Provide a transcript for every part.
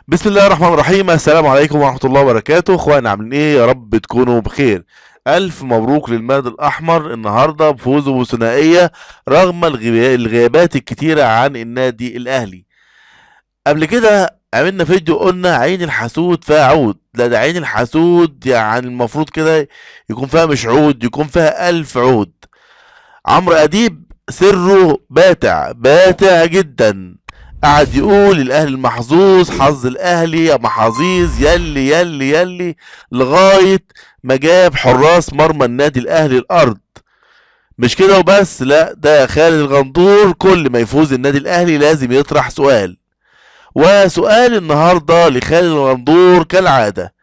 بسم الله الرحمن الرحيم. السلام عليكم ورحمة الله وبركاته. اخوانا عاملين ايه؟ يا رب تكونوا بخير. الف مبروك للنادي الاحمر النهارده بفوزه بثنائية رغم الغيابات الكتيرة عن النادي الاهلي. قبل كده عملنا فيديو قلنا عين الحسود فيها عود. لا، ده عين الحسود يعني المفروض كده يكون فيها مش عود، يكون فيها 1000 عود. عمرو اديب سره باتع باتع جدا. قعد يقول الاهلي المحظوظ، حظ الاهلي يا محظوظ، يلي يلي يلي، لغايه ما جاب حراس مرمى النادي الاهلي الارض. مش كده وبس، لا، ده خالد الغندور كل ما يفوز النادي الاهلي لازم يطرح سؤال. وسؤال النهارده لخالد الغندور كالعاده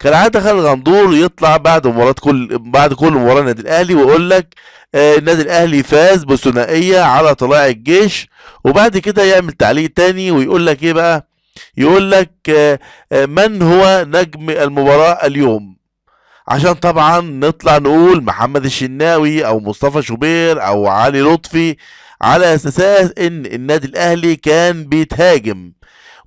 خالد الغندور يطلع بعد كل مباراه النادي الاهلي ويقول لك النادي الاهلي فاز بثنائيه على طلائع الجيش، وبعد كده يعمل تعليق تاني ويقول لك ايه بقى؟ يقول لك من هو نجم المباراه اليوم؟ عشان طبعا نطلع نقول محمد الشناوي او مصطفى شوبير او علي لطفي، على اساس ان النادي الاهلي كان بيتهاجم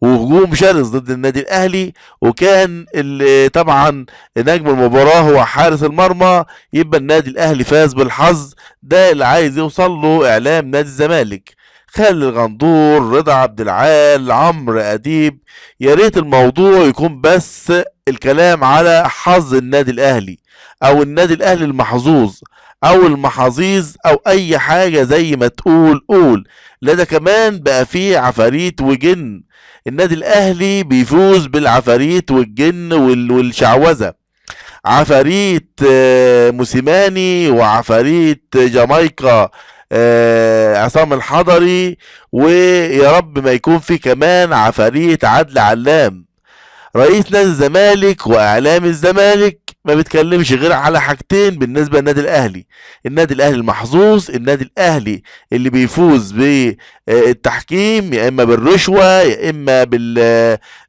وهجوم شرس ضد النادي الاهلي، وكان اللي طبعا نجم المباراه هو حارس المرمى، يبقى النادي الاهلي فاز بالحظ. ده اللي عايز يوصل له اعلام نادي الزمالك. خالد الغندور، رضا عبد العال، عمرو اديب، يا ريت الموضوع يكون بس الكلام على حظ النادي الاهلي او النادي الاهلي المحظوظ او المحاظيظ او اي حاجه زي ما تقول قول. لا، ده كمان بقى فيه عفاريت وجن. النادي الاهلي بيفوز بالعفاريت والجن والشعوذه. عفاريت موسيماني، وعفاريت جامايكا عصام الحضري، ويا رب ما يكون في كمان عفاريت عدل علام. رئيس نادي الزمالك واعلام الزمالك ما بيتكلمش غير على حاجتين بالنسبه للنادي الاهلي: النادي الاهلي المحظوظ، النادي الاهلي اللي بيفوز بالتحكيم يا اما بالرشوه يا اما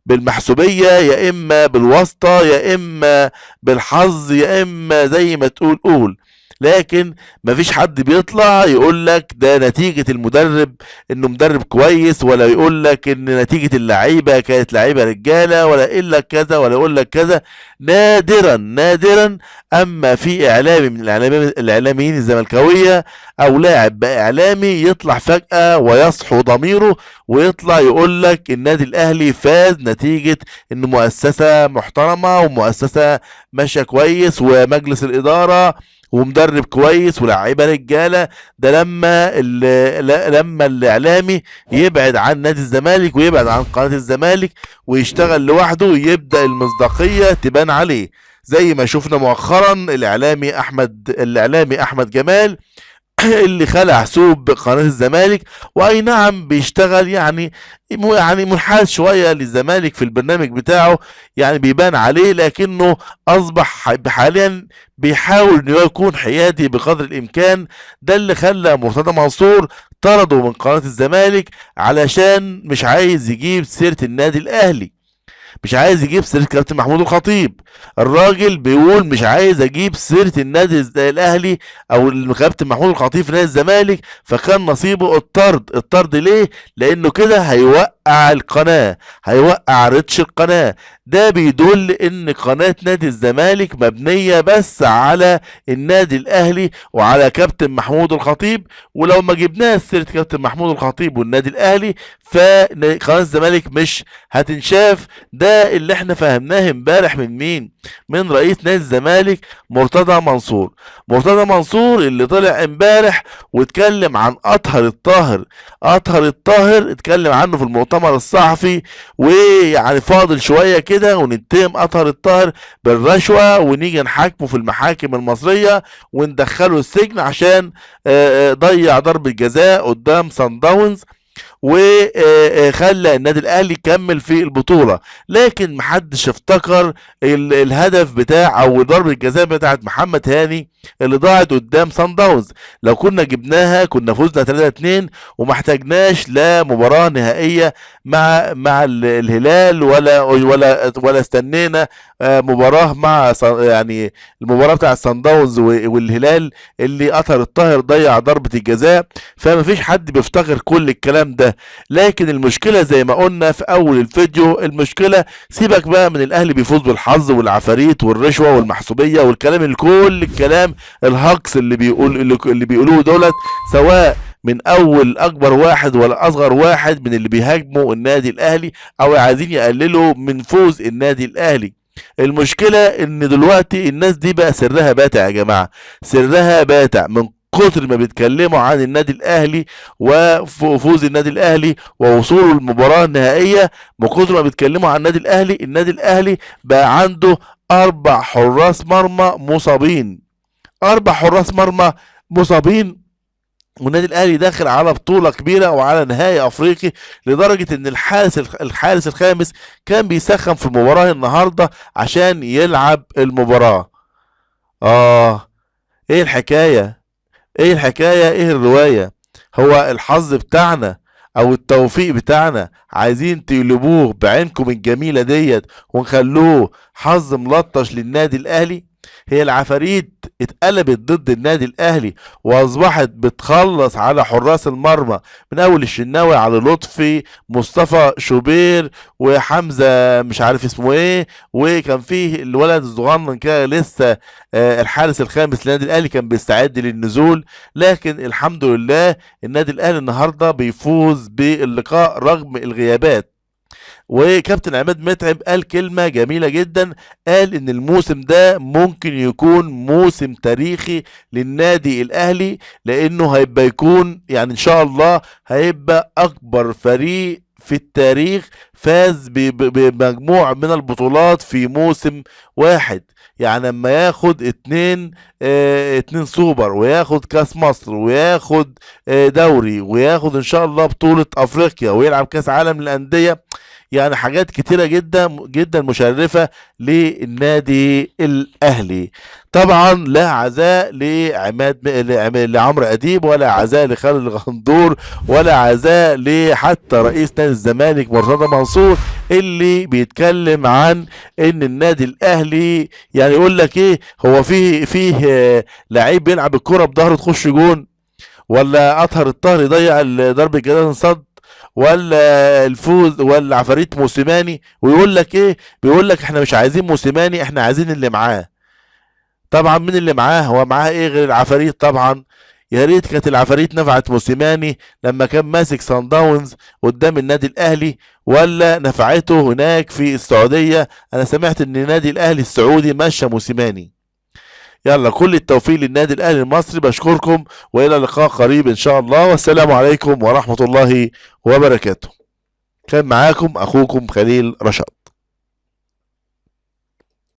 بالمحسوبيه يا اما بالواسطه يا اما بالحظ يا اما زي ما تقول قول. لكن مفيش حد بيطلع يقول لك ده نتيجة المدرب انه مدرب كويس، ولا يقول لك ان نتيجة اللعيبة كانت لعيبة رجالة، ولا يقول لك كذا ولا يقول لك كذا. نادرا نادرا اما في اعلامي من الاعلاميين الزملكاوية او لاعب بقى اعلامي يطلع فجأة ويصحو ضميره ويطلع يقول لك النادي الاهلي فاز نتيجة ان مؤسسة محترمة ومؤسسة ماشية كويس ومجلس الادارة ومدرب كويس ولاعيبه رجاله. ده لما الاعلامي يبعد عن نادي الزمالك ويبعد عن قناه الزمالك ويشتغل لوحده يبدا المصداقيه تبان عليه، زي ما شفنا مؤخرا الاعلامي احمد جمال اللي خلع ثوب قناة الزمالك. واي نعم بيشتغل يعني منحاز شوية للزمالك في البرنامج بتاعه، يعني بيبان عليه، لكنه اصبح حاليا بيحاول انه يكون حيادي بقدر الامكان. ده اللي خلى مرتضى منصور طرده من قناة الزمالك علشان مش عايز يجيب سيرة النادي الاهلي، مش عايز يجيب سيره كابتن محمود الخطيب. الراجل بيقول مش عايز اجيب سيره النادي الاهلي او كابتن محمود الخطيب في نادي الزمالك، فكان نصيبه الطرد ليه؟ لانه كده هيوقع القناه، هيوقع ريتش القناه. ده بيدل ان قناه نادي الزمالك مبنيه بس على النادي الاهلي وعلى كابتن محمود الخطيب. ولو ما جبناش سيره كابتن محمود الخطيب والنادي الاهلي فقناه الزمالك مش هتنشاف. ده اللي احنا فهمناه امبارح من مين؟ من رئيس نادي الزمالك مرتضى منصور اللي طلع امبارح واتكلم عن اطهر الطاهر اتكلم عنه في المؤتمر الصحفي، ويعني فاضل شويه كده ونتهم اطهر الطاهر بالرشوه ونيجي نحاكمه في المحاكم المصريه وندخله السجن عشان ضيع ضربه جزاء قدام صن داونز وخلى النادي الاهلي يكمل في البطوله. لكن محدش افتكر الهدف بتاع او ضربه الجزاء بتاعت محمد هاني اللي ضاعت قدام سان داونز. لو كنا جبناها كنا فزنا 3-2 وما احتاجناش لا مباراة نهائية مع الهلال ولا استنينا مباراة مع يعني المباراة بتاع سان داونز والهلال اللي قطر الطاهر ضيع ضربة الجزاء. فما فيش حد بيفتخر كل الكلام ده، لكن المشكلة زي ما قلنا في اول الفيديو، المشكلة سيبك بقى من الاهلي بيفوز بالحظ والعفاريت والرشوة والمحسوبية والكلام كل الكلام الهجص اللي بيقولوه دولت، سواء من اول اكبر واحد ولا اصغر واحد من اللي بيهاجموا النادي الاهلي او عايزين يقللوا من فوز النادي الاهلي. المشكلة ان دلوقتي الناس دي بقى سرها باتع يا جماعة، سرها باتع من كتر ما بيتكلموا عن النادي الاهلي وفوز النادي الاهلي ووصوله للمباراة النهائية. من كتر ما بيتكلموا عن النادي الاهلي بقى عنده 4 حراس مرمى مصابين، 4 حراس مرمى مصابين، والنادي الاهلي داخل على بطوله كبيره وعلى نهائي افريقي، لدرجه ان الحارس الخامس كان بيسخن في المباراه النهارده عشان يلعب المباراه. ايه الحكايه؟ ايه الروايه؟ هو الحظ بتاعنا او التوفيق بتاعنا عايزين تقلبوه بعينكم الجميله ديت ونخلوه حظ ملطش للنادي الاهلي؟ هي العفاريت اتقلبت ضد النادي الاهلي واصبحت بتخلص على حراس المرمى من اول الشناوي، على لطفي، مصطفى شوبير، وحمزه مش عارف اسمه ايه، وكان فيه الولد الصغنن كده لسه الحارس الخامس للنادي الاهلي كان بيستعد للنزول. لكن الحمد لله النادي الاهلي النهارده بيفوز باللقاء رغم الغيابات. وكابتن عماد متعب قال كلمة جميلة جدا، قال ان الموسم ده ممكن يكون موسم تاريخي للنادي الاهلي، لانه هيبقى يكون يعني ان شاء الله هيبقى اكبر فريق في التاريخ فاز بمجموع من البطولات في موسم واحد. يعني لما ياخد اتنين سوبر وياخد كاس مصر وياخد دوري وياخد ان شاء الله بطولة افريقيا ويلعب كاس عالم للاندية، يعني حاجات كتيرة جدا جدا مشرفة للنادي الاهلي. طبعا لا عزاء لعمرو اديب، ولا عزاء لخالد الغندور، ولا عزاء لحتى رئيس نادي الزمالك مرتضى منصور اللي بيتكلم عن ان النادي الاهلي يعني يقول لك ايه، هو فيه لعيب بيلعب الكرة بظهره تخش جون، ولا اطهر الطاهر يضيع ضربة جزاء صد، ولا الفوز، ولا عفاريت موسيماني، ويقول لك ايه، بيقول لك احنا مش عايزين موسيماني، احنا عايزين اللي معاه. طبعا مين اللي معاه؟ هو معاه ايه غير العفاريت؟ طبعا يا ريت كانت العفاريت نفعت موسيماني لما كان ماسك سان داونز قدام النادي الاهلي، ولا نفعته هناك في السعوديه. انا سمعت ان النادي الاهلي السعودي مشى موسيماني. يلا كل التوفيق للنادي الاهلي المصري، بشكركم والى لقاء قريب ان شاء الله، والسلام عليكم ورحمه الله وبركاته. كان معاكم اخوكم خليل رشاد.